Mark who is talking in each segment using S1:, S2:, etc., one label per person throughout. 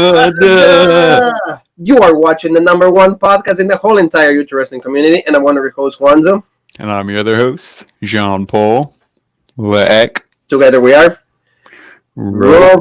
S1: You are watching the number one podcast in the whole entire YouTube wrestling community, and I'm one of your hosts, Juanzo.
S2: And I'm your other host, Jean-Paul. Leck.
S1: Together we are
S2: Raw.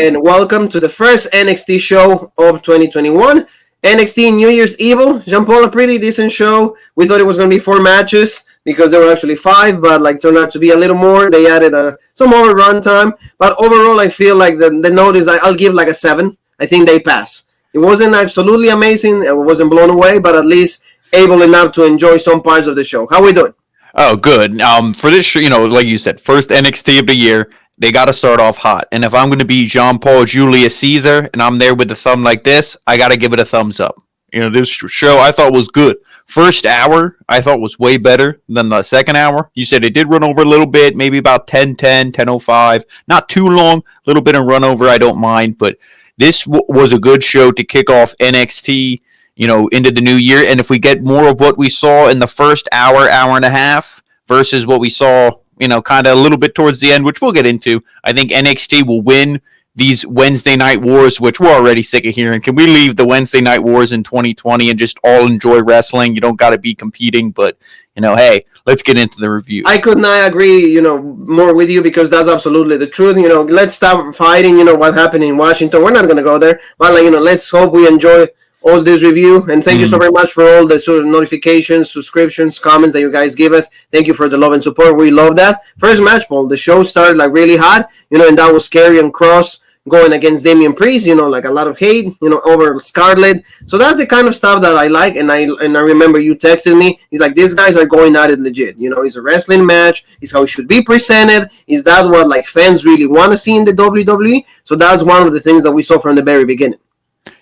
S1: And welcome to the first NXT show of 2021. NXT New Year's Evil. Jean-Paul, a pretty decent show. We thought it was going to be 4 matches because there were actually 5, but turned out to be a little more. They added some more run time. But overall, I feel like the note is I'll give a 7. I think they pass. It wasn't absolutely amazing. It wasn't blown away, but at least able enough to enjoy some parts of the show. How we doing?
S2: Oh, good. For this show, like you said, first NXT of the year, they got to start off hot. And if I'm going to be Jean-Paul Julius Caesar and I'm there with a thumb like this, I got to give it a thumbs up. This show I thought was good. First hour, I thought was way better than the second hour. You said it did run over a little bit, maybe about 10:10, 10:05. Not too long, a little bit of run over, I don't mind. But this was a good show to kick off NXT, into the new year. And if we get more of what we saw in the first hour and a half versus what we saw, kind of a little bit towards the end, which we'll get into, I think NXT will win these Wednesday night wars, which we're already sick of hearing. Can we leave the Wednesday night wars in 2020 and just all enjoy wrestling? You don't got to be competing, but, hey, let's get into the review.
S1: I could not agree, more with you because that's absolutely the truth. Let's stop fighting, what happened in Washington. We're not going to go there. But, let's hope we enjoy all this review. And thank you so very much for all the sort of notifications, subscriptions, comments that you guys give us. Thank you for the love and support. We love that. First match, Paul, the show started really hot, and that was Scary and Kross going against Damian Priest, a lot of hate, over Scarlett. So that's the kind of stuff that I like. And I remember you texted me. He's like, these guys are going at it legit. It's a wrestling match. It's how it should be presented. Is that what fans really want to see in the WWE? So that's one of the things that we saw from the very beginning.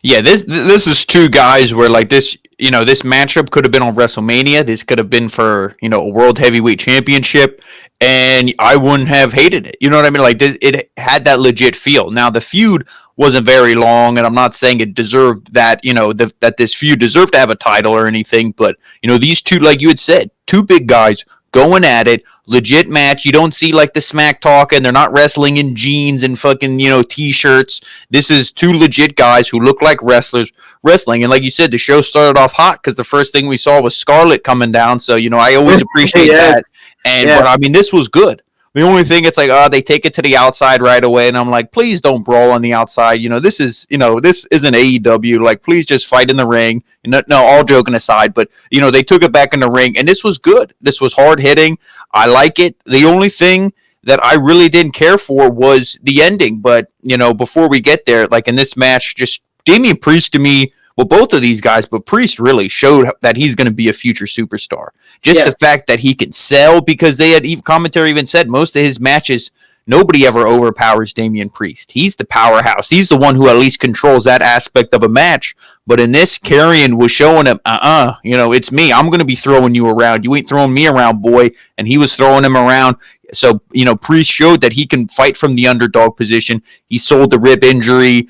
S2: Yeah, this is 2 guys where this this matchup could have been on WrestleMania. This could have been for a World Heavyweight Championship, and I wouldn't have hated it. You know what I mean? It had that legit feel. Now the feud wasn't very long, and I'm not saying it deserved that. That this feud deserved to have a title or anything. But these 2, like you had said, 2 big guys going at it. Legit match. You don't see the smack talk, and they're not wrestling in jeans and fucking t-shirts. This is 2 legit guys who look like wrestlers wrestling. And like you said, the show started off hot because the first thing we saw was Scarlett coming down. So I always appreciate that. And but this was good. The only thing, it's they take it to the outside right away, and I'm like, please don't brawl on the outside. This is, this isn't AEW. Please just fight in the ring. No, all joking aside, but they took it back in the ring, and this was good. This was hard hitting. I like it. The only thing that I really didn't care for was the ending. But before we get there, in this match, just Damian Priest to me. Well, both of these guys, but Priest really showed that he's going to be a future superstar. Just the fact that he can sell, because they had commentary even said most of his matches, nobody ever overpowers Damian Priest. He's the powerhouse. He's the one who at least controls that aspect of a match. But in this, Karrion was showing him, it's me. I'm going to be throwing you around. You ain't throwing me around, boy. And he was throwing him around. So, Priest showed that he can fight from the underdog position. He sold the rib injury,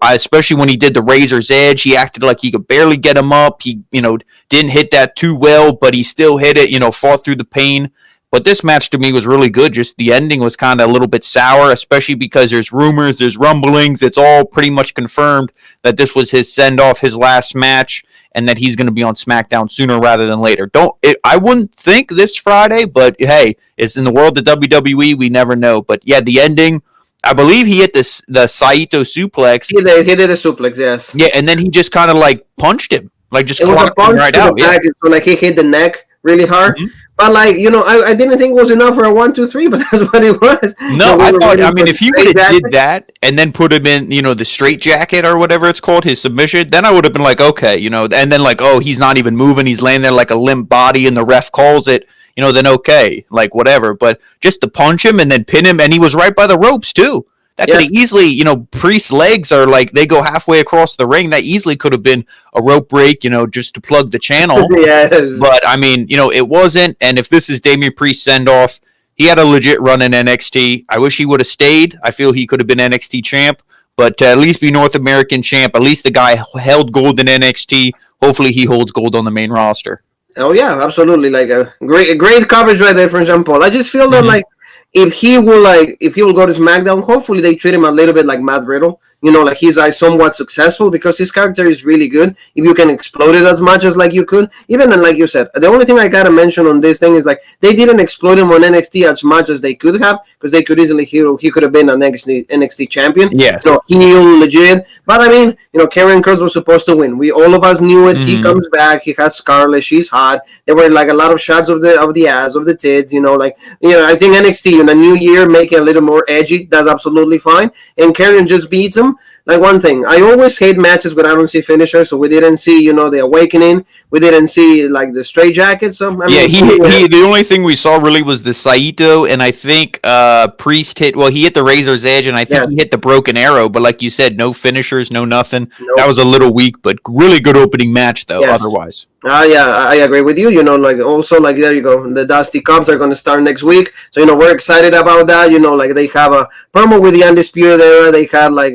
S2: especially when he did the Razor's Edge. He acted like he could barely get him up. He, didn't hit that too well, but he still hit it, fought through the pain. But this match to me was really good. Just the ending was kind of a little bit sour, especially because there's rumors, there's rumblings. It's all pretty much confirmed that this was his send-off, his last match, and that he's going to be on SmackDown sooner rather than later. I wouldn't think this Friday, but hey, it's in the world of WWE. We never know. But yeah, the ending, I believe he hit the Saito suplex.
S1: He did a suplex, yes.
S2: Yeah, and then he just kind of punched him, just clocked him right out.
S1: Yeah. So he hit the neck really hard. Mm-hmm. But I didn't think it was enough for a 1, 2, 3, but that's what it was.
S2: No, I thought, if he would have did that and then put him in, the straight jacket or whatever it's called, his submission, then I would have been okay, and then he's not even moving, he's laying there like a limp body and the ref calls it, then okay, whatever. But just to punch him and then pin him, and he was right by the ropes too. That could have easily, Priest's legs are they go halfway across the ring. That easily could have been a rope break, just to plug the channel.
S1: Yes.
S2: But, it wasn't. And if this is Damian Priest's send-off, he had a legit run in NXT. I wish he would have stayed. I feel he could have been NXT champ. But to at least be North American champ, at least the guy held gold in NXT. Hopefully he holds gold on the main roster.
S1: Oh, yeah, absolutely. A great coverage right there from Jean-Paul. I just feel that, if he will go to SmackDown, hopefully they treat him a little bit like Matt Riddle. like he's like somewhat successful because his character is really good. If you can explode it as much as like you could, even then, like you said, the only thing I gotta mention on this thing is like they didn't exploit him on NXT as much as they could have, because they could easily he could have been an NXT champion.
S2: Yes.
S1: So heel legit. But I mean, Karrion Kross was supposed to win. We all of us knew it. He comes back. He has Scarlett. She's hot. There were like a lot of shots of the ass, of the tits. I think NXT in a new year make it a little more edgy. That's absolutely fine. And Karrion just beats him. Like one thing, I always hate matches when I don't see finishers. So we didn't see, the Awakening. We didn't see like the Straight Jacket. So
S2: the only thing we saw really was the Saito, and I think Priest hit. Well, he hit the Razor's Edge, and I think he hit the Broken Arrow. But like you said, no finishers, no nothing. Nope. That was a little weak, but really good opening match though. Yes. Otherwise,
S1: I agree with you. Like also like there you go. The Dusty Cups are going to start next week, so we're excited about that. Like they have a promo with the Undisputed Era. They had like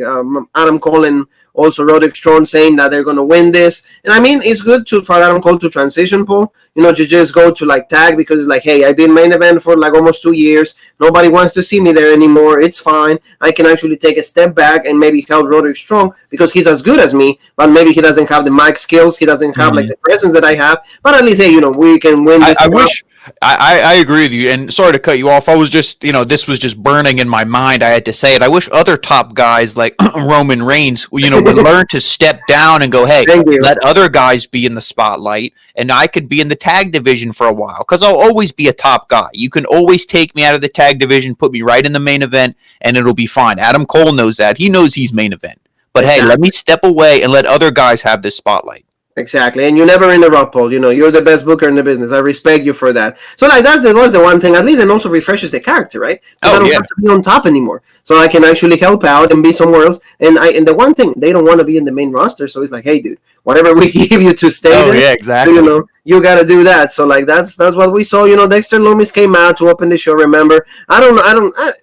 S1: Adam Cole and also Roderick Strong saying that they're going to win this. And I mean, it's good for Adam Cole to transition, Paul, to just go to like tag, because it's like, hey, I've been main event for like almost 2 years. Nobody wants to see me there anymore. It's fine. I can actually take a step back and maybe help Roderick Strong, because he's as good as me, but maybe he doesn't have the mic skills. He doesn't have like the presence that I have. But at least, hey, we can win this.
S2: I agree with you, and sorry to cut you off. I was just, this was just burning in my mind. I had to say it. I wish other top guys like Roman Reigns, would learn to step down and go, hey, let other guys be in the spotlight, and I could be in the tag division for a while, because I'll always be a top guy. You can always take me out of the tag division, put me right in the main event, and it'll be fine. Adam Cole knows that. He knows he's main event. But hey, let me step away and let other guys have this spotlight.
S1: Exactly, and you never in the rock, Paul. You're the best booker in the business. I respect you for that. So like that was the one thing, at least, and also refreshes the character, right? I don't have to be on top anymore, so I can actually help out and be somewhere else. And the one thing, they don't want to be in the main roster, so it's like, hey, dude, whatever we give you to stay there,
S2: yeah, exactly.
S1: You got to do that. So like that's what we saw. Dexter Lumis came out to open the show. Remember,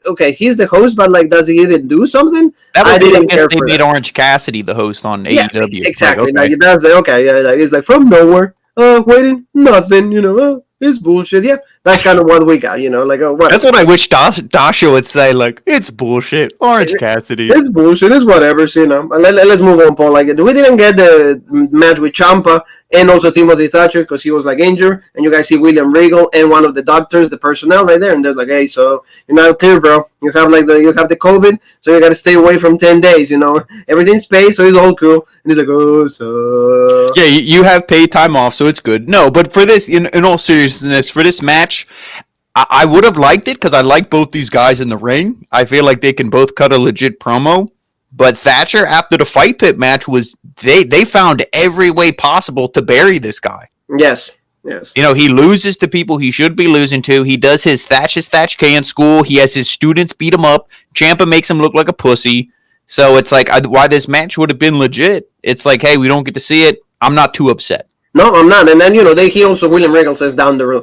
S1: okay, he's the host, but like, does he even do something?
S2: I didn't care for that. They made Orange Cassidy the host on AEW.
S1: Exactly. Like, that's okay. Yeah, he's like from nowhere. Waiting, nothing. It's bullshit. Yeah, that's kind of what we got. Like what?
S2: That's what I wish Dasha would say. Like, it's bullshit. Orange Cassidy.
S1: It's bullshit. It's whatever. So, let's move on, Paul. Like, we didn't get the match with Ciampa and also Timothy Thatcher because he was like injured. And you guys see William Regal and one of the doctors, the personnel right there, and they're like, hey, so you're not clear, bro. You have the COVID, so you got to stay away from 10 days. Everything's paid, so he's all cool. And he's like, oh, so
S2: yeah, you have paid time off, so it's good. No, but for this, in all seriousness, for this match, I would have liked it because I like both these guys in the ring. I feel like they can both cut a legit promo. But Thatcher, after the Fight Pit match, they found every way possible to bury this guy.
S1: Yes.
S2: He loses to people he should be losing to. He does his Thatch K in school. He has his students beat him up. Ciampa makes him look like a pussy. So it's like, why this match would have been legit. It's like, hey, we don't get to see it. I'm not too upset.
S1: No, I'm not. And then, he also, William Regal says down the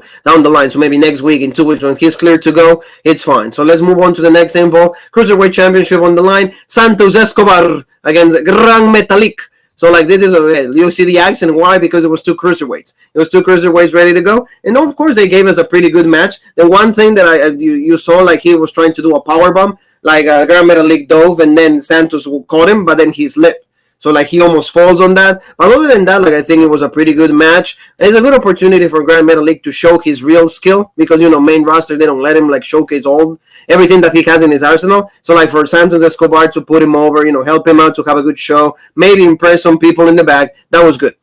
S1: line, so maybe next week, in 2 weeks, when he's cleared to go, it's fine. So let's move on to the next thing, Paul. Cruiserweight Championship on the line. Santos Escobar against Gran Metalik. So, like, this is, you see the accent. Why? Because it was two cruiserweights. It was two cruiserweights ready to go. And, of course, they gave us a pretty good match. The one thing that you saw, like, he was trying to do a powerbomb. Like, Gran Metalik dove, and then Santos caught him, but then he slipped. So, like, he almost falls on that. But other than that, like, I think it was a pretty good match. And it's a good opportunity for Gran Metalik to show his real skill because, main roster, they don't let him, like, showcase everything that he has in his arsenal. So, like, for Santos Escobar to put him over, help him out to have a good show, maybe impress some people in the back, that was good.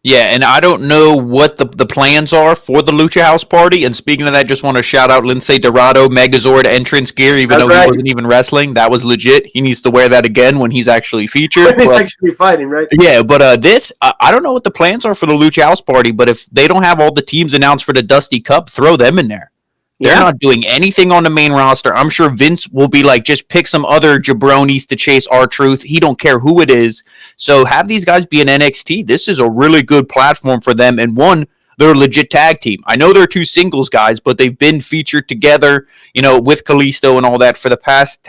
S2: Yeah, and I don't know what the plans are for the Lucha House Party. And speaking of that, just want to shout out Lince Dorado Megazord entrance gear, even though he wasn't even wrestling. That was legit. He needs to wear that again when he's actually featured.
S1: He's actually fighting, right?
S2: Yeah, but I don't know what the plans are for the Lucha House Party, but if they don't have all the teams announced for the Dusty Cup, throw them in there. They're not doing anything on the main roster. I'm sure Vince will be like, just pick some other jabronis to chase R-Truth. He don't care who it is. So have these guys be in NXT. This is a really good platform for them. And one, they're a legit tag team. I know they're two singles guys, but they've been featured together, with Kalisto and all that for the past,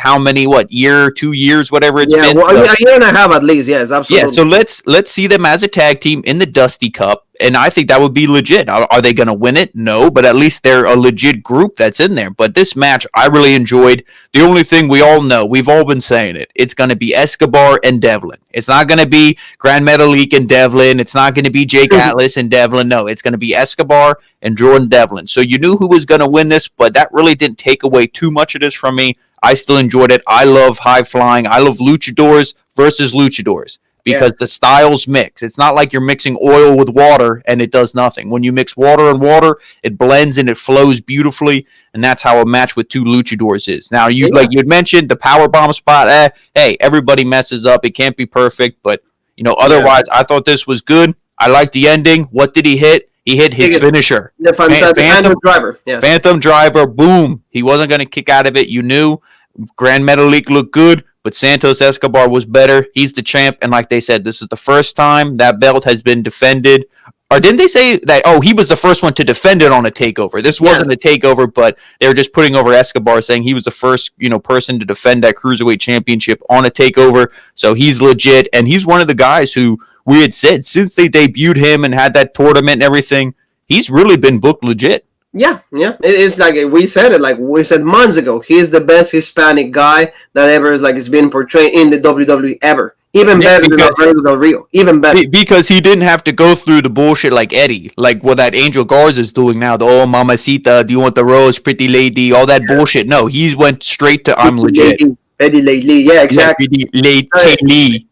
S2: year, 2 years, whatever it's been.
S1: Well, a year and a half at least. Yes, absolutely.
S2: Yeah, so let's see them as a tag team in the Dusty Cup. And I think that would be legit. Are they going to win it? No, but at least they're a legit group that's in there. But this match, I really enjoyed. The only thing we all know, we've all been saying it, it's going to be Escobar and Devlin. It's not going to be Grand Metalik and Devlin. It's not going to be Jake Atlas and Devlin. No, it's going to be Escobar and Jordan Devlin. So you knew who was going to win this, but that really didn't take away too much of this from me. I still enjoyed it. I love high flying. I love luchadors versus luchadors. Because the styles mix. It's not like you're mixing oil with water and it does nothing. When you mix water and water, it blends and it flows beautifully, and that's how a match with two luchadors is. Now, like you'd mentioned, the powerbomb spot, hey, everybody messes up. It can't be perfect, but, otherwise, I thought this was good. I liked the ending. What did he hit? He hit his finisher.
S1: The Phantom Driver. Yes.
S2: Phantom Driver, boom. He wasn't going to kick out of it. You knew. Grand Metalik looked good. But Santos Escobar was better. He's the champ. And like they said, this is the first time that belt has been defended. Or didn't they say that, he was the first one to defend it on a takeover? This wasn't a takeover, but they were just putting over Escobar, saying he was the first, person to defend that Cruiserweight Championship on a takeover. So he's legit. And he's one of the guys who we had said since they debuted him and had that tournament and everything, he's really been booked legit.
S1: Yeah. It's like we said months ago. He's the best Hispanic guy that ever is been portrayed in the WWE ever. Even better than Alberto Rio. Even better.
S2: Because he didn't have to go through the bullshit like Eddie. Like what that Angel Garza is doing now. The mamacita, do you want the rose, pretty lady, all that bullshit. No, he went straight to I'm legit.
S1: Pretty Lady. Yeah, exactly.
S2: Pretty Lady.
S1: Pretty Lee.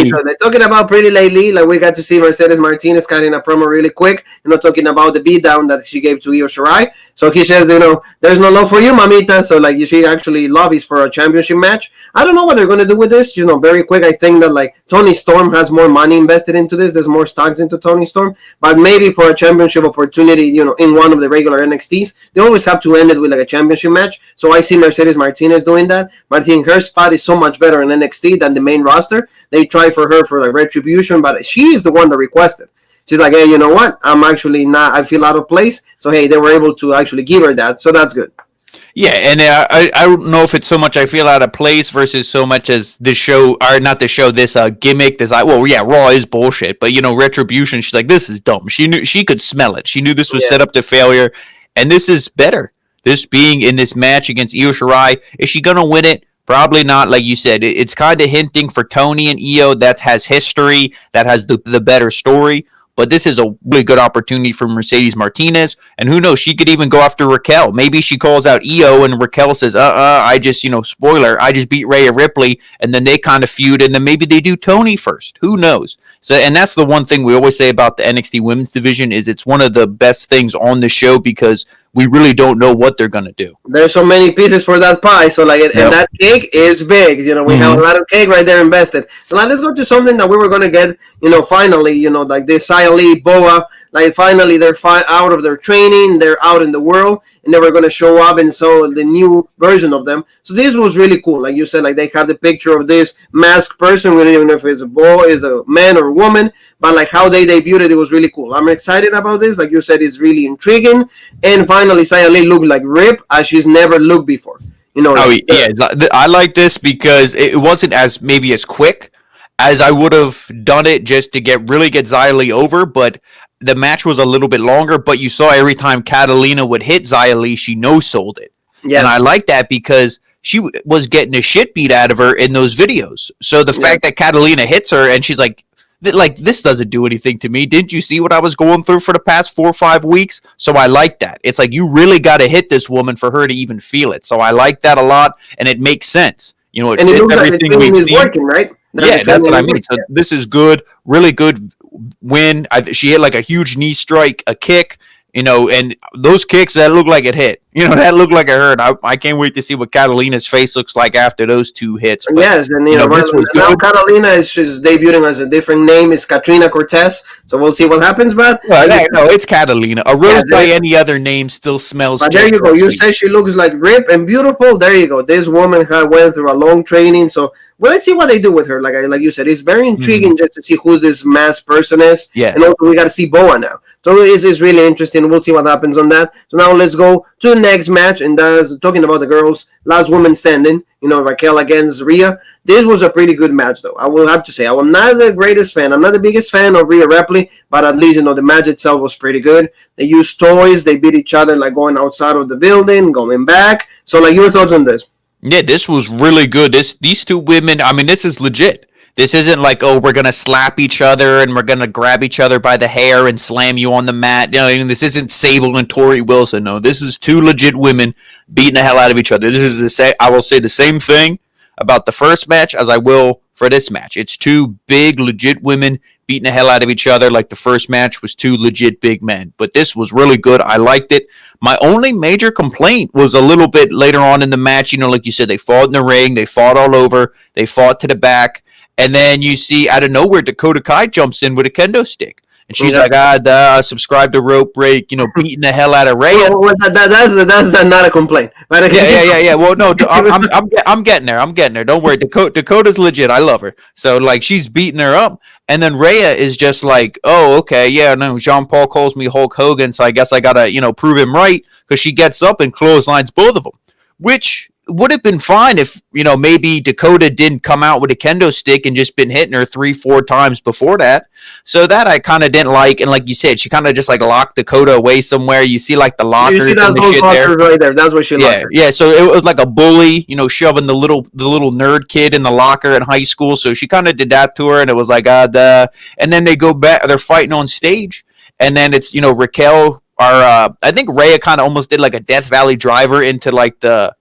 S1: So they're talking about Pretty Lady. Like we got to see Mercedes Martinez cutting a promo really quick, talking about the beatdown that she gave to Io Shirai. So he says, there's no love for you, mamita. So she actually lobbies for a championship match. I don't know what they're going to do with this. Very quick. I think that Tony Storm has more money invested into this. There's more stocks into Tony Storm, but maybe for a championship opportunity, in one of the regular NXTs, they always have to end it with a championship match. So I see Mercedes Martinez doing that. But I think her spot is so much better in NXT than the main roster. They try for her for retribution, but she is the one that requested. She's like, hey, you know what? I'm actually not, I feel out of place. So, hey, they were able to actually give her that. So that's good.
S2: Yeah, and I don't know if it's so much I feel out of place versus so much as this show, or not the show, this gimmick, Raw is bullshit. But, retribution, she's like, this is dumb. She knew, she could smell it. She knew this was set up to failure. And this is better. This being in this match against Io Shirai, is she going to win it? Probably not, like you said. It's kind of hinting for Tony and Io that has history, that has the better story. But this is a really good opportunity for Mercedes Martinez. And who knows, she could even go after Raquel. Maybe she calls out Io and Raquel says, I just, spoiler, I just beat Rhea Ripley. And then they kind of feud. And then maybe they do Tony first. Who knows? So, and that's the one thing we always say about the NXT women's division is it's one of the best things on the show because we really don't know what they're going to do.
S1: There's so many pieces for that pie. So, and that cake is big. We have a lot of cake right there invested. So, now let's go to something that we were going to get, finally, like this Xia Li, Boa. Finally, they're out of their training. They're out in the world. And they were going to show up and show the new version of them. So, this was really cool. Like you said, they have the picture of this masked person. We don't even know if it's a boy, is a man or a woman. But, how they debuted it was really cool. I'm excited about this. Like you said, it's really intriguing. And finally, Xia Li looked like Rip as she's never looked before.
S2: I like this because it wasn't as quick as I would have done it just to get Xia Li over, but the match was a little bit longer, but you saw every time Catalina would hit Xia Li, she no-sold it. Yes. And I like that because she was getting the shit beat out of her in those videos. So the fact that Catalina hits her and she's like, this doesn't do anything to me. Didn't you see what I was going through for the past 4 or 5 weeks? So I like that. It's like you really got to hit this woman for her to even feel it. So I like that a lot, and it makes sense. It fits everything we've seen.
S1: Working, right?
S2: That's what I mean. So this is good, really good win. She hit a huge knee strike, a kick. And those kicks that look like it hit, that looked like it hurt. I can't wait to see what Catalina's face looks like after those 2 hits. But,
S1: yes, and now Catalina is she's debuting as a different name. It's Katrina Cortez, so we'll see what happens. But
S2: no, it's Catalina. A rose by any other name still smells.
S1: But there you go. You say she looks like Rip and beautiful. There you go. This woman went through a long training, so. Well, let's see what they do with her. Like you said, it's very intriguing just to see who this masked person is. Yeah. And also, we got to see Boa now. So it's really interesting. We'll see what happens on that. So now let's go to the next match. And that's talking about the girls. Last woman standing. Raquel against Rhea. This was a pretty good match, though. I will have to say, I'm not the greatest fan. I'm not the biggest fan of Rhea Ripley, but at least, the match itself was pretty good. They used toys. They beat each other, like going outside of the building, going back. So, like, your thoughts on this?
S2: Yeah, this was really good. These two women, I mean, this is legit. This isn't like, oh, we're going to slap each other and we're going to grab each other by the hair and slam you on the mat. This isn't Sable and Tori Wilson. No, this is two legit women beating the hell out of each other. This is I will say the same thing about the first match as I will for this match. It's two big, legit women beating the hell out of each other like the first match was two legit big men. But this was really good. I liked it. My only major complaint was a little bit later on in the match. Like you said, they fought in the ring. They fought all over. They fought to the back. And then you see out of nowhere, Dakota Kai jumps in with a kendo stick. And she's like, subscribe to Rope Break, beating the hell out of Rhea.
S1: Well, that's not a complaint. Right?
S2: Yeah. Well, no, I'm getting there. Don't worry. Dakota's legit. I love her. So, like, she's beating her up. And then Rhea is just like, oh, okay, yeah, no, Jean-Paul calls me Hulk Hogan, so I guess I got to, prove him right, because she gets up and clotheslines both of them, which would have been fine if, maybe Dakota didn't come out with a kendo stick and just been hitting her 3-4 times before that. So that I kind of didn't like. And like you said, she kind of just like locked Dakota away somewhere. You see like the lockers and the shit there.
S1: Right there. That's where she locked her.
S2: Yeah. So it was like a bully, shoving the little nerd kid in the locker in high school. So she kind of did that to her, and it was like, and then they go back. They're fighting on stage, and then it's Raquel. I think Rhea kind of almost did like a Death Valley driver into the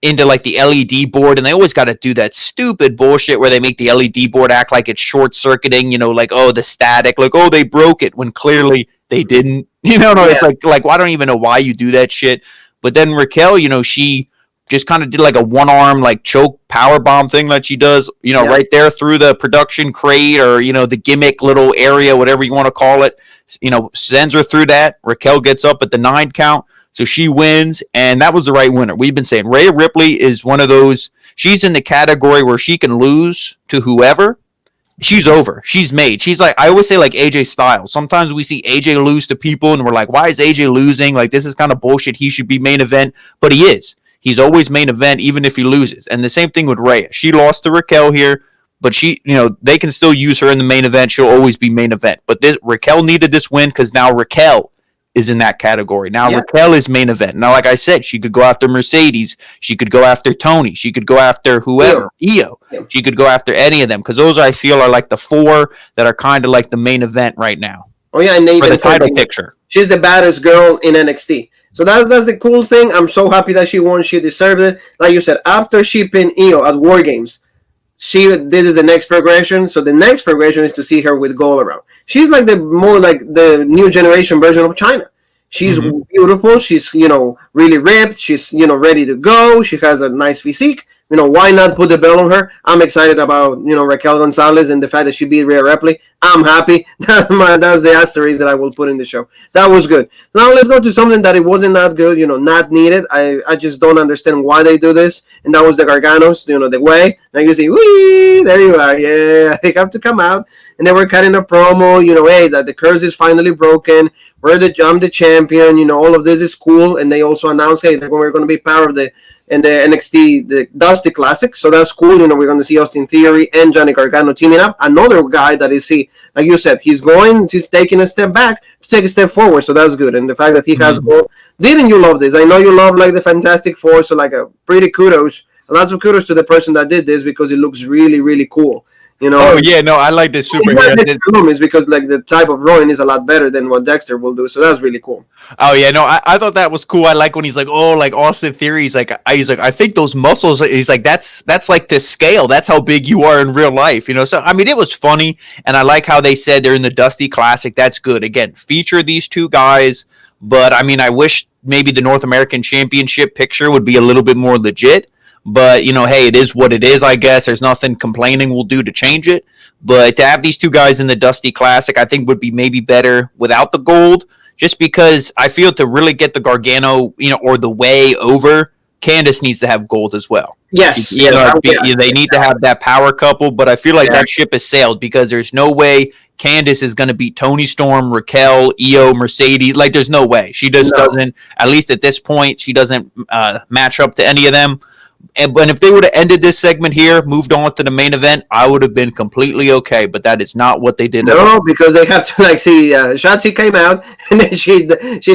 S2: LED board, and they always got to do that stupid bullshit where they make the LED board act like it's short-circuiting, like, oh, the static, like, oh, they broke it, when clearly they didn't. It's like well, I don't even know why you do that shit. But then Raquel, she just kind of did like a one-arm, like, choke power bomb thing that she does, right there through the production crate or, the gimmick little area, whatever you want to call it, sends her through that. Raquel gets up at the 9 count. So she wins, and that was the right winner. We've been saying Rhea Ripley is one of those. She's in the category where she can lose to whoever. She's over. She's made. She's like, I always say, like AJ Styles. Sometimes we see AJ lose to people, and we're like, why is AJ losing? Like, this is kind of bullshit. He should be main event. But he is. He's always main event, even if he loses. And the same thing with Rhea. She lost to Raquel here, but she, they can still use her in the main event. She'll always be main event. But Raquel needed this win because now Raquel is in that category. Now Raquel is main event. Now, like I said, she could go after Mercedes. She could go after Tony. She could go after whoever. Io. She could go after any of them, because those I feel are like the 4 that are kind of like the main event right now.
S1: Oh yeah, and
S2: for the title picture.
S1: She's the baddest girl in NXT. So that's the cool thing. I'm so happy that she won. She deserved it. Like you said, after she pinned Io at War Games, this is the next progression. So the next progression is to see her with gold around. She's like the new generation version of China. She's beautiful. She's, really ripped. She's, ready to go. She has a nice physique. Why not put the belt on her? I'm excited about, Raquel Gonzalez and the fact that she beat Rhea Ripley. I'm happy. That's the asterisk that I will put in the show. That was good. Now let's go to something that it wasn't that good, not needed. I just don't understand why they do this. And that was the Garganos, the way. And you see, wee, there you are. Yeah, they have to come out. And they were cutting a promo, hey, that the curse is finally broken. I'm the champion. All of this is cool. And they also announced, hey, we're going to be part of the NXT, the Dusty Classic. So that's cool. We're going to see Austin Theory and Johnny Gargano teaming up. Another guy that is, like you said, he's taking a step back to take a step forward. So that's good. And the fact that he has gold. Didn't you love this? I know you love like the Fantastic Four. So like a pretty kudos. Lots of kudos to the person that did this, because it looks really, really cool.
S2: Oh yeah, no, I like this superhero.
S1: It's because like the type of rowing is a lot better than what Dexter will do, so that's really cool.
S2: Oh yeah, no, I thought that was cool. I like when he's like, oh, like Austin Theory. He's like, I think those muscles. He's like, that's like to scale. That's how big you are in real life, So I mean, it was funny, and I like how they said they're in the Dusty Classic. That's good. Again, feature these two guys, but I mean, I wish maybe the North American Championship picture would be a little bit more legit. But, hey, it is what it is, I guess. There's nothing complaining we'll do to change it. But to have these two guys in the Dusty Classic, I think would be maybe better without the gold, just because I feel to really get the Gargano, or the way over, Candice needs to have gold as well.
S1: Yes.
S2: They need to have that power couple, but I feel like that ship has sailed, because there's no way Candice is going to beat Toni Storm, Raquel, Io, Mercedes. Like, there's no way. She just doesn't, at least at this point, she doesn't match up to any of them. But if they would have ended this segment here, moved on to the main event, I would have been completely okay. But that is not what they did.
S1: No, because they have to see. Shotzi came out and then she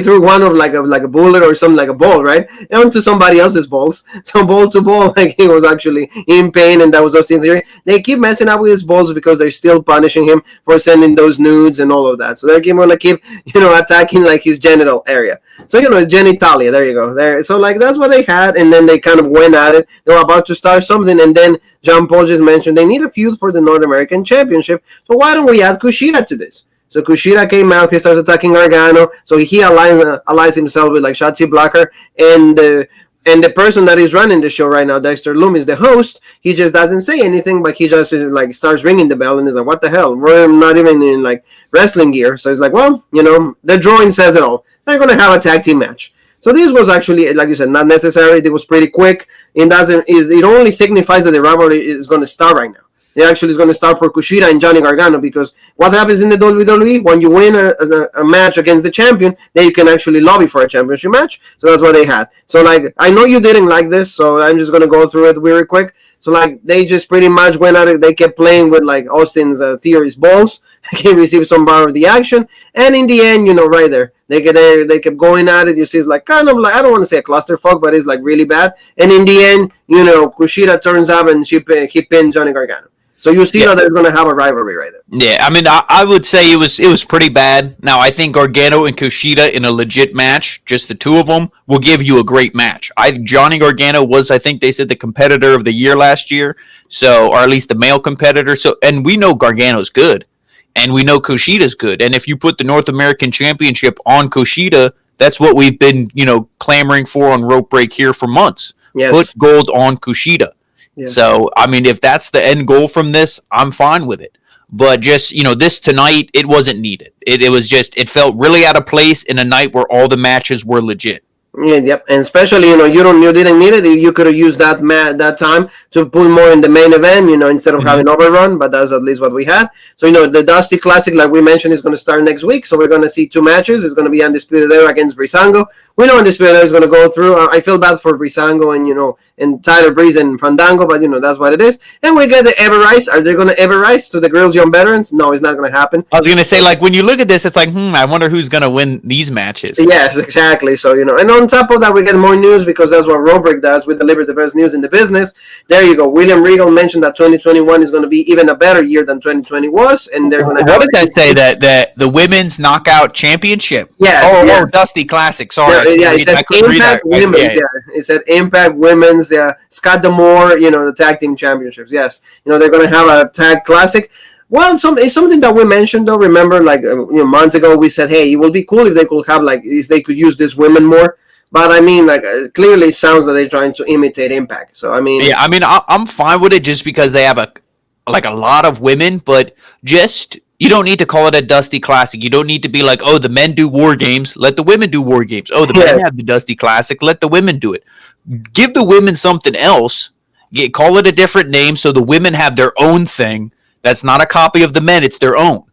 S1: threw one of like a bullet or something, like a ball, right, onto somebody else's balls. So ball to ball, like he was actually in pain, and that was Austin Theory. They keep messing up with his balls because they're still punishing him for sending those nudes and all of that. So they're gonna keep attacking like his genital area. So genitalia. There you go. There. So like that's what they had, and then they kind of went at it. They were about to start something, and then John Paul just mentioned they need a feud for the North American Championship. So why don't we add Kushida to this? So Kushida came out. He starts attacking Gargano. So he allies himself with like Shotzi Blackheart, and the person that is running the show right now, Dexter Loomis, the host. He just doesn't say anything, but he just like starts ringing the bell and is like, "What the hell? We're not even in like wrestling gear." So it's like, well, the drawing says it all. They're gonna have a tag team match. So this was actually, like you said, not necessary. It was pretty quick. It only signifies that the rivalry is going to start right now. It actually is going to start for Kushida and Johnny Gargano, because what happens in the WWE, when you win a match against the champion, then you can actually lobby for a championship match. So that's what they had. So like, I know you didn't like this, so I'm just going to go through it really quick. So like, they just pretty much went at it. They kept playing with like Austin's Theory's balls. He received some bar of the action, and in the end, right there, they kept going at it. You see, it's like kind of like, I don't want to say a clusterfuck, but it's like really bad. And in the end, Kushida turns up and he pinned Johnny Gargano. So you see that they're going to have a rivalry right there.
S2: Yeah, I mean, I would say it was pretty bad. Now, I think Gargano and Kushida in a legit match, just the two of them, will give you a great match. Johnny Gargano was, I think they said, the competitor of the year last year, or at least the male competitor. So, and we know Gargano's good, and we know Kushida's good. And if you put the North American Championship on Kushida, that's what we've been, clamoring for on Rope Break here for months. Yes. Put gold on Kushida. Yeah. So, I mean, if that's the end goal from this, I'm fine with it. But just, this tonight, it wasn't needed. It was just, it felt really out of place in a night where all the matches were legit.
S1: Yeah, yep, and especially you didn't need it. You could have used that time to put more in the main event, instead of having overrun. But that's at least what we had. So the Dusty Classic, like we mentioned, is going to start next week. So we're going to see two matches. It's going to be Undisputed Era against Breezango. We know Undisputed Era is going to go through. I feel bad for Breezango and Tyler Breeze and Fandango, but that's what it is. And we get the Ever Rise. Are they going to ever rise to the Grilled Young Veterans? No, it's not going to happen.
S2: I was going to say, like, when you look at this, it's like, I wonder who's going to win these matches.
S1: Yes, exactly. So and on top of that, we get more news, because that's what Robrick does. We deliver the best news in the business. There you go. William Regal mentioned that 2021 is going to be even a better year than 2020 was, and they're going to.
S2: What does that say? That the Women's Knockout Championship?
S1: Yes.
S2: Oh, Dusty Classic. Sorry.
S1: Yeah, it said Impact Women's. Yeah, it said Impact Women's. Yeah, Scott D'Amore. The tag team championships. Yes, they're going to have a tag classic. Well, it's something that we mentioned though. Remember, like months ago, we said, hey, it would be cool if they could have if they could use these women more. But I mean, clearly it sounds that they're trying to imitate Impact. So I mean,
S2: yeah, I mean, I'm fine with it just because they have a lot of women, but just you don't need to call it a Dusty Classic. You don't need to be like, oh, the men do War Games, let the women do War Games. Oh, the men have the Dusty Classic, let the women do it. Give the women something else. Call it a different name so the women have their own thing. That's not a copy of the men; it's their own.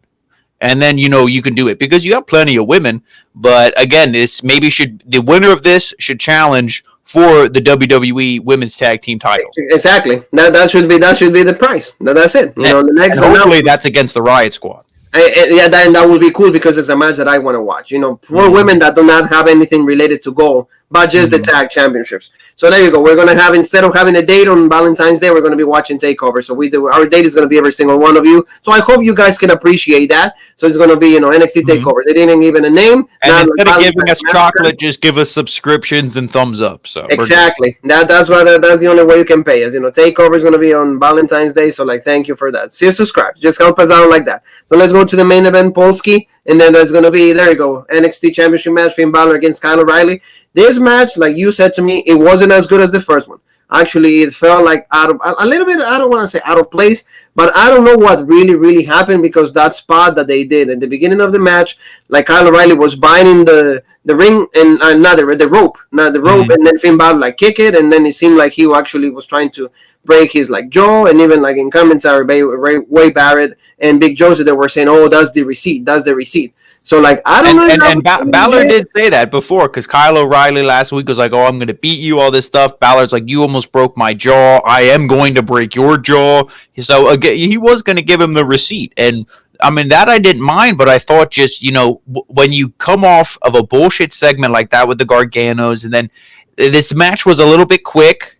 S2: And then you can do it because you have plenty of women. But again, the winner of this should challenge for the WWE Women's Tag Team titles.
S1: Exactly. That should be the prize. That's it.
S2: The next. Hopefully, that's against the Riot Squad.
S1: That would be cool because it's a match that I want to watch. For women that do not have anything related to gold, but just the tag championships. So there you go. We're going to have, instead of having a date on Valentine's Day, we're going to be watching TakeOver. So our date is going to be every single one of you. So I hope you guys can appreciate that. So it's going to be, NXT TakeOver. They didn't give it a name.
S2: And instead of giving us chocolate, just give us subscriptions and thumbs up. So
S1: exactly. That's the only way you can pay us. TakeOver is going to be on Valentine's Day. So thank you for that. See, subscribe. Just help us out like that. So let's go to the main event, Polsky. And then there's going to be, there you go, NXT Championship match, Finn Balor against Kyle O'Reilly. This match, like you said to me, it wasn't as good as the first one. Actually, it felt like a little bit, I don't want to say out of place, but I don't know what really, really happened, because that spot that they did at the beginning of the match, like Kyle O'Reilly was binding the ring and the rope, and then Finn Balor kick it, and then it seemed like he actually was trying to break his jaw, and even in commentary, Wade Barrett and Big Joe, they were saying, oh, that's the receipt. So like I don't know.
S2: Balor did say that before, because Kyle O'Reilly last week was like, "Oh, I'm going to beat you," all this stuff. Balor's like, "You almost broke my jaw. I am going to break your jaw." So again, he was going to give him the receipt, and I mean that I didn't mind, but I thought just when you come off of a bullshit segment like that with the Garganos, and then this match was a little bit quick.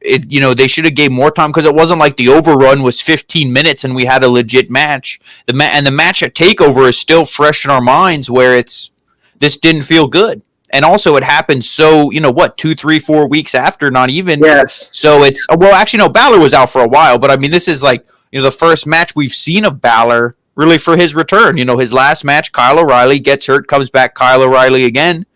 S2: They should have gave more time, because it wasn't like the overrun was 15 minutes and we had a legit match. The match at TakeOver is still fresh in our minds, where this didn't feel good. And also it happened 2, 3, 4 weeks after, not even.
S1: Yes.
S2: So it's, well, actually, no, Balor was out for a while, but I mean, this is like, the first match we've seen of Balor really for his return. His last match, Kyle O'Reilly gets hurt, comes back, Kyle O'Reilly again.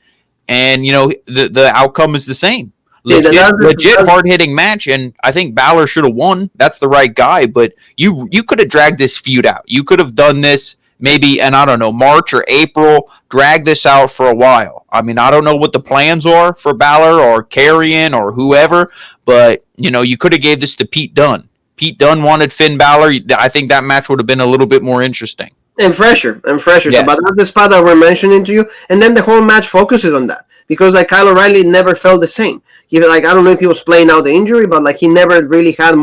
S2: And, the outcome is the same. Legit hard-hitting match, and I think Balor should have won. That's the right guy, but you could have dragged this feud out. You could have done this maybe in, I don't know, March or April, drag this out for a while. I mean, I don't know what the plans are for Balor or Carrion or whoever, but, you could have gave this to Pete Dunne. Pete Dunne wanted Finn Balor. I think that match would have been a little bit more interesting.
S1: And fresher.
S2: Yeah.
S1: So, but that's the spot that we're mentioning to you, and then the whole match focuses on that, because like Kyle O'Reilly never felt the same. Even like I don't know if he was playing out the injury, but like he never really had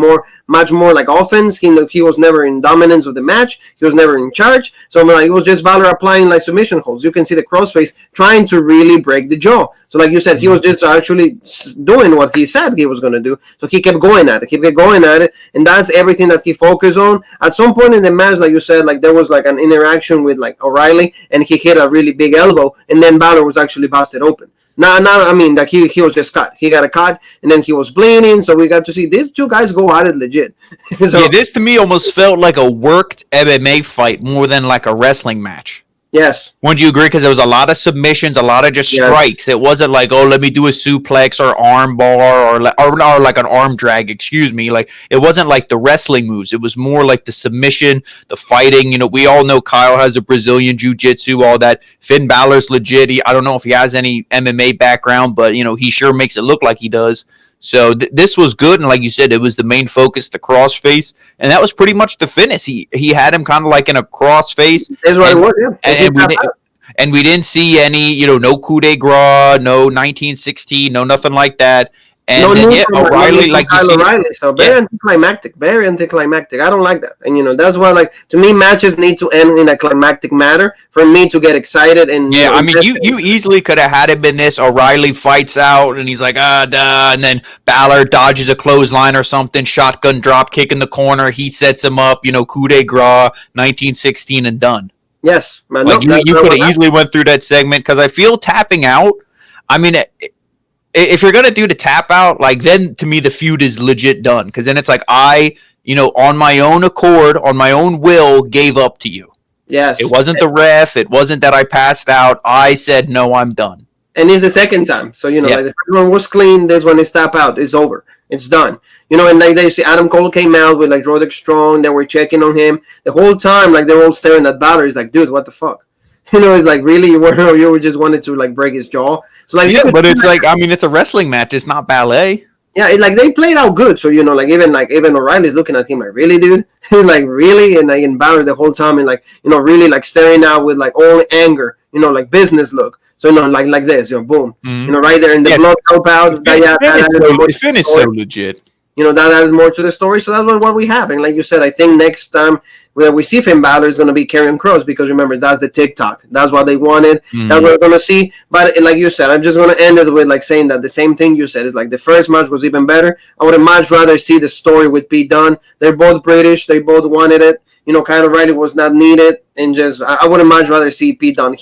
S1: much more like offense. He was never in dominance of the match. He was never in charge. So like it was just Balor applying like submission holds. You can see the crossface trying to really break the jaw. So like you said, he was just actually doing what he said he was going to do. So he kept going at it, and that's everything that he focused on. At some point in the match, like you said, like there was like an interaction with like O'Reilly, and he hit a really big elbow, and then Balor was actually busted open. No, I mean, like he was just cut. He got a cut, and then he was bleeding, so we got to see these two guys go at it legit. So,
S2: this to me almost felt like a worked MMA fight more than like a wrestling match.
S1: Yes.
S2: Wouldn't you agree? Because there was a lot of submissions, a lot of just strikes. It wasn't like, oh, let me do a suplex or arm bar or like an arm drag, excuse me. Like, it wasn't like the wrestling moves. It was more like the submission, the fighting. We all know Kyle has a Brazilian jiu-jitsu, all that. Finn Balor's legit. I don't know if he has any MMA background, but, he sure makes it look like he does. So this was good, and like you said, it was the main focus, the cross face, and that was pretty much the finish. He had him kind of like in a cross face, and we didn't see any, no coup de grace, no 1916, no nothing like that. And O'Reilly, like you see,
S1: O'Reilly, so very anticlimactic. I don't like that, and that's why, like, to me, matches need to end in a climactic manner for me to get excited. And
S2: I mean, you easily could have had him in this. O'Reilly fights out, and he's like, and then Balor dodges a clothesline or something, shotgun drop kick in the corner. He sets him up, coup de grace, 1916, and done.
S1: Yes, man.
S2: Like you could have easily went through that segment, because I feel tapping out. I mean. If you're going to do the tap out, like, then to me the feud is legit done, because then it's like I, on my own accord, on my own will, gave up to you.
S1: Yes.
S2: It wasn't the ref. It wasn't that I passed out. I said, no, I'm done.
S1: And it's the second time. So, like the first one was clean. This one is tap out. It's over. It's done. And like they see Adam Cole came out with like Roderick Strong. They were checking on him. The whole time, like, they were all staring at Balor. He's like, dude, what the fuck? It's like, really, you were just wanted to like break his jaw. So like,
S2: but it's like, I mean, it's a wrestling match. It's not ballet.
S1: Yeah, it's like they played out good. So like even O'Reilly's looking at him like, really, dude? He's like, really? And like, Balor the whole time, and like, really like staring out with like all anger, like business look. So like this, boom, right there in the blood help out.
S2: His finish so legit.
S1: That adds more to the story. So that's what we have. And like you said, I think next time when we see Finn Balor is going to be Karrion Kross, because remember, that's the TikTok. That's what they wanted. That's what we're going to see. But like you said, I'm just going to end it with like saying that the same thing you said is like the first match was even better. I would have much rather see the story with Pete Dunne. They're both British. They both wanted it. Kyle O'Reilly was not needed. And just I would have much rather see Pete Dunne.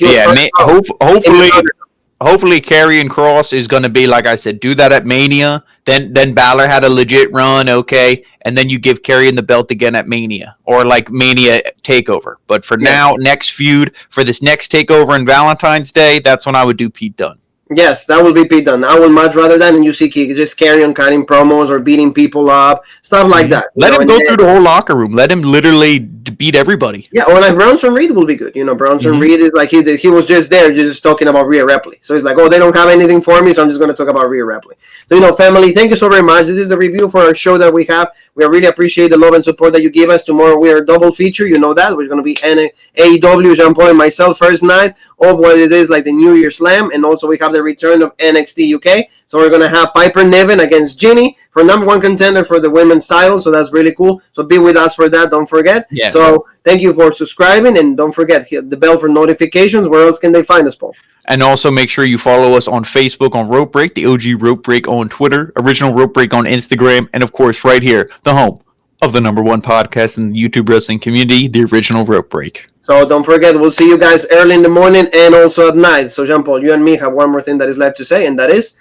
S2: Hopefully Karrion Kross is going to be, like I said, do that at Mania. Then Balor had a legit run, okay, and then you give Karrion the belt again at Mania, or like Mania TakeOver. But for now, next feud, for this next TakeOver in Valentine's Day, that's when I would do Pete Dunne.
S1: Yes, that would be Pete Dunne. I would much rather that, and you see just Karrion cutting promos or beating people up, stuff like that.
S2: Let him go through the whole locker room. Let him literally beat everybody.
S1: Yeah, or like Bronson Reed will be good. Bronson Reed is like he was just there, just talking about Rhea Ripley. So he's like, oh, they don't have anything for me, so I'm just going to talk about Rhea Ripley. So family, thank you so very much. This is the review for our show that we have We really appreciate the love and support that you give us. Tomorrow we are a double feature. You know that. We're going to be AEW, Jean-Paul and myself, first night of what it is like the New Year Slam. And also we have the return of NXT UK. So we're going to have Piper Niven against Ginny for number one contender for the women's title. So that's really cool. So be with us for that. Don't forget.
S2: Yes.
S1: So thank you for subscribing. And don't forget, hit the bell for notifications. Where else can they find us, Paul?
S2: And also make sure you follow us on Facebook on Rope Break, the OG Rope Break on Twitter, Original Rope Break on Instagram, and of course right here, the home of the number one podcast in the YouTube wrestling community, the Original Rope Break.
S1: So don't forget, we'll see you guys early in the morning and also at night. So Jean-Paul, you and me have one more thing that is left to say, and that is...